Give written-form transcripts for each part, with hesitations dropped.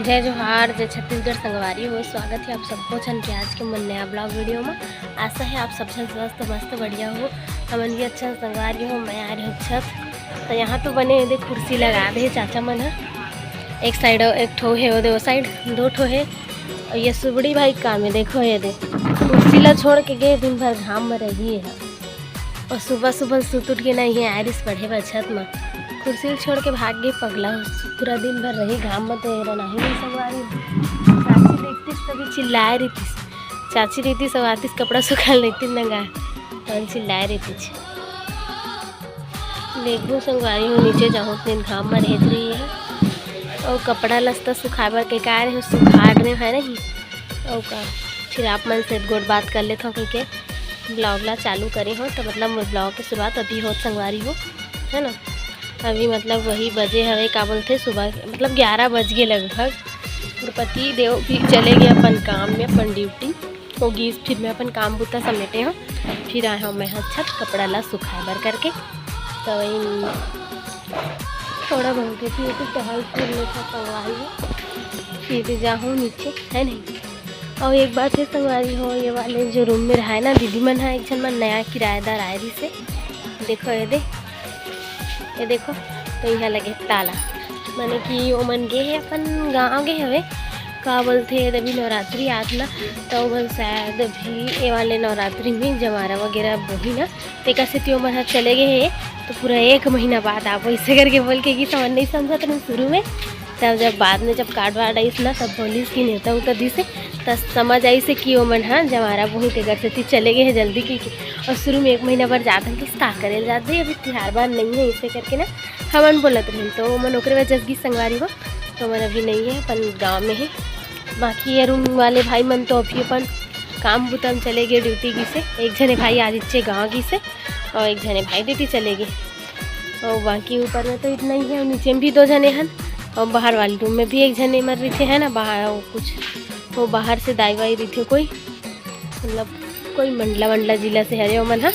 जय जोहार, जय छत्तीसगढ़ संगवारी हो। स्वागत है आप सबको छन के आज के मन नया ब्लॉग वीडियो में। आशा है आप सब छन स्वस्थ मस्त बढ़िया हो। हमन भी अच्छा संगवारी हो। मैं आ रही हूँ छत, तो यहाँ तो बने दे कुर्सी लगा दे चाचा मन है। एक साइड एक ठो है, वो साइड दो ठो है। और ये सुबड़ी भाई काम है, देखो ये दे कुर्सी ला छोड़ के गए, दिन भर घाम में रही है। और सुबह सुबह सुत उठ के नहीं है आरिस पढ़े बा छत में, कुर्सी छोड़ के भाग गई पगला। पूरा दिन भर रही घाम में, तो नहीं संगवारी। चाची देखती तभी चिल्लाए रही थी, चाची रहती सब आती कपड़ा सुखा लेती नंगा और चिल्लाए रहती थी। देखो संगवारी हो नीचे जाऊँ दिन घाम में रह रही है। और कपड़ा लस्ता सुखाए के का रहे सुखा रहे है नहीं। और का फिर आप मन से गोट बात कर लेते हो क्योंकि ब्लॉग ला चालू करे हो, तो मतलब ब्लॉग की शुरुआत अभी हो संगवारी हो, है ना। अभी मतलब वही बजे हवे का बोलते सुबह मतलब 11 बज गए लगभग। पति देव भी चले गए अपन काम में, अपन ड्यूटी होगी। फिर मैं अपन काम बुता समेटे हूँ, फिर आया हूँ मैं छत कपड़ा ला सुखाए बर करके। तो वही थोड़ा बहुत फिर टहल फिर लेता संगवारी, फिर जाऊँ नीचे है नहीं। और एक बात है संगवारी हो, ये वाले जो रूम में रहा है ना दीदी मन है, एक जन मन नया किराएदार आए रही से। देखो ये देखो, तो यहाँ लगे ताला, माने कि वो मन गए है अपन गाँव गए हवे का बोलते अभी नवरात्रि आज ना, तो बस शायद अभी ये वाले नवरात्रि में जमारा वगैरह वही ना, तो कैसे त्यो मन चले गए हैं। तो पूरा 1 महीना बाद आप ऐसे करके बोल के कि समझ नहीं समझा तो शुरू में, तब जब बाद में जब कार्ड वार्ड आई ना तब बोलिस कि नेता उतर दी से तब समझ आई से कि वो मन हाँ जमारा वहीं के घर से चले गए हैं जल्दी की। और शुरू में 1 महीना भर जाता कि ता करे जाते अभी त्योहार बार नहीं है, इसे करके ना हमन बोलत रहे। तो मन ओकरे वजह की संगवारी हो, तो मन अभी नहीं है, अपन गाँव में है। बाकी ये रूम वाले भाई मन तो अभी अपन काम बुतम चले गए ड्यूटी की से। एक जने भाई आदित्य गाँव की से और एक जने भाई ड्यूटी चले गए। और बाकी ऊपर में तो इतना ही है, नीचे में भी 2 जने हैं। और बाहर वाले रूम में भी 1 जने मर रही थे, है ना। बाहर वो कुछ वो बाहर से दाई वाई रही थे, कोई मतलब कोई मंडला जिला से हरे मन हाँ।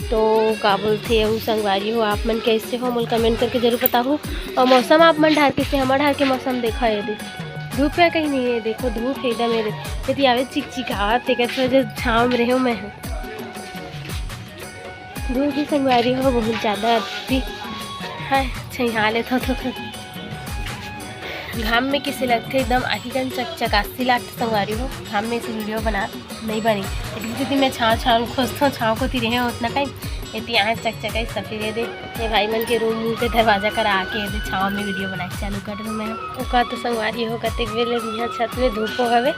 तो का बोलते वो संगवारी हो आप मन कैसे हो मुझे कमेंट करके जरूर बताओ। और मौसम आप मन ढार कैसे, हमारे ढार के मौसम देखा है धूप है कहीं नहीं है, देखो धूप है एकदम मेरे यदि आवे चिकचिकावत एक वजह छाँव में रहे मैं धूप की संगवारी हो बहुत ज़्यादा अभी है। छहा लेता तो घाम में किसी लगते एकदम आखिरन चकासी लागते संगवारी हो। घाम में से वीडियो बना नहीं बनी, लेकिन यदि मैं छाँव खोजता हूँ छाँव को ती रहे उतना टाइम इतनी यहाँ चकचकाई सफेद दे ये भाई मन के रूम के दरवाजा करा आके ये छाँव में वीडियो बना चालू कर दूँ मैं। ओका तो संगवारी हो कते बेले यहाँ छत में धूप हवे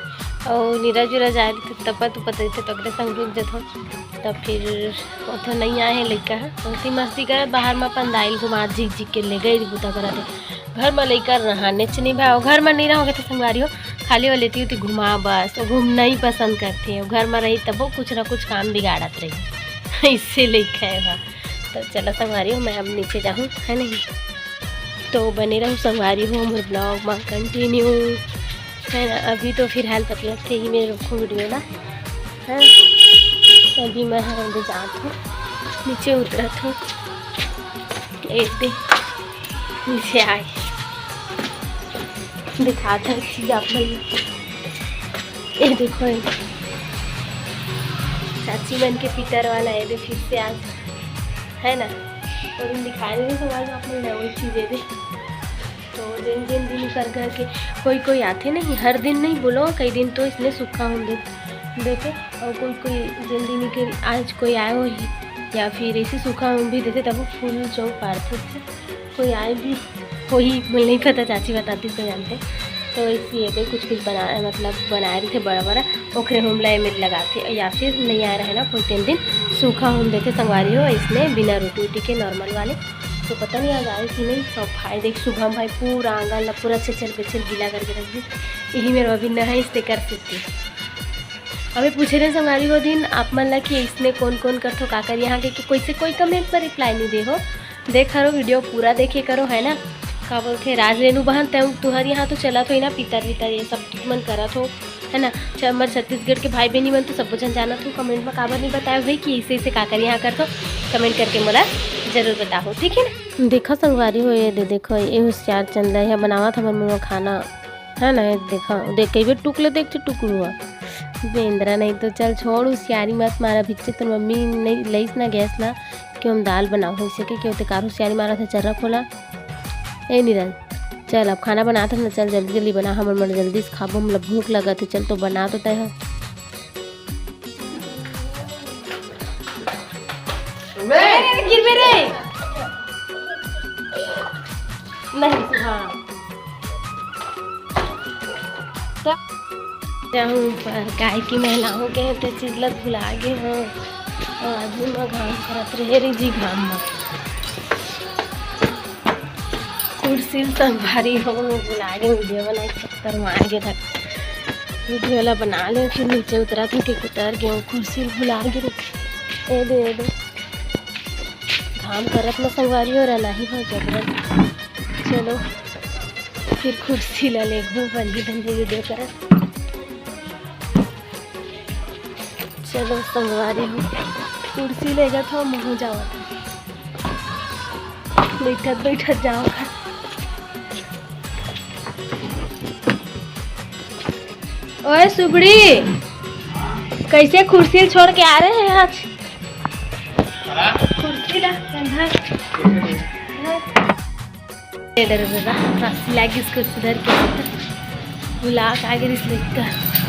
और नीरज उरज आए थे तपत उपत रही थे, तो अगले संग रुक जाता तब फिर उतो नहीं आए हैं लड़का है बहुत ही मस्ती कर बाहर में अपन दाइल घुमा झिक झिक के ले गए बुता करा थे। घर में लेकर नहाने से नहीं भाई, घर में नहीं रहोगे तो संगवारी हो खाली वो लेती होती घुमा बस, वो घूमना ही पसंद करते हैं। घर में रही तब वो कुछ ना कुछ काम बिगाड़त रही इससे लेकर है वहाँ। तो चलो संगवारी हो मैं अब नीचे जाऊँ है नहीं, तो बने रहूँ संगवारी हो मेरे ब्लॉग में कंटिन्यू है ना। अभी तो फिलहाल मतलब थे ही मेरे रुको वीडियो ना है। अभी मैं जात हूँ नीचे उतरत हूँ, एक दिन नीचे आए दिखाता है चीज़ आप लोग। ये देखो ये चाची बन के पीटर वाला है फिर से आज है ना। और इन दिखाने नहीं समाज आप लोग वही चीज़ें दे। तो दिन दिन कर के कोई आते नहीं, हर दिन नहीं बोलो कई दिन तो इसने सूखा हूँ देखे। और कोई दिन के आज कोई आए हो या फिर ऐसे सूखा हूँ भी देते तब वो फूल चौक पारते थे। कोई आए भी वही मुझे नहीं पता, चाची बताती तो जानते। तो इसी ये कुछ बना मतलब बना रहे थे बड़ा बड़ा ओखरे होमला में लगाते, या फिर नहीं आ रहा है ना कोई 3 दिन सूखा होम देते संगवारी हो इसने बिना रोटी वोटी के नॉर्मल वाले। तो पता नहीं आज आए कि नहीं। सब भाई देख शुभम भाई पूरा आंगन ला पूरा चल गीला करके रख दी, यही मेरा अभी न है इससे कर सकती। अभी पूछे रहे संगवारी हो दिन आप मन ला कि इसने कौन कौन करते का कर यहाँ के कि कोई से कोई कमेंट पर रिप्लाई नहीं दे हो। देख करो वीडियो पूरा देखे करो है ना। का बोलते राज रेणु बहन तुम्हारे यहाँ तो चला तो ही ना पितर वितर ये सब मन करा तो है ना। हमारे छत्तीसगढ़ के भाई बहनी मन तो सब जन जाना तो कमेंट में काबर नहीं बताया भाई कि इसे का कर यहाँ कर तो कमेंट करके मोला जरूर बताओ, ठीक है ना। देखो संगवारी हो ये देखो ये होशियार चंदा है बनावा था मन खाना है ना, देखा देख कई बार टुकले देख टुकलू हुआ बेंद्रा नहीं तो चल छोड़ होशियारी मत मारा भिच्चे तो मम्मी नहीं लईस ना गैस ला कि हम दाल बनाओ हो सके क्यों ते कार होशियारी मारा था चर्रा खोला ए नीरज चल अब खाना बनाते ना चल जल्दी जल्दी बना हमर मन जल्दी से खाबो मतलब भूख लगा थे चल तो बना तो तय गिर मेरे नहीं हाँ जाऊँ पर गाय की महिलाओं के तो चिल्लत भुला गए हैं और आदमी में घाम करत रहे रे जी घाम में कुर्सी संभारी हो बुला गए वीडियो बनाए चक्कर में आगे तक वीडियो वाला बना ले फिर नीचे उतरा था कि उतर गए कुर्सी भुला गए ए दे घाम करत में संगवारी हो रहा ही हो जबरन चलो फिर कुर्सी ला ले घूम बंदी बंदी वीडियो करत चलो संगवारी हूँ कुर्सी लेगा था मुँह जाओ बैठत बैठत जाओ ओए सुबड़ी कैसे कुर्सी छोड़ के आ रहे हैं आज कुर्सी ला इधर रस्सी लागी कुर्सी धर के बुला आगे इसलिए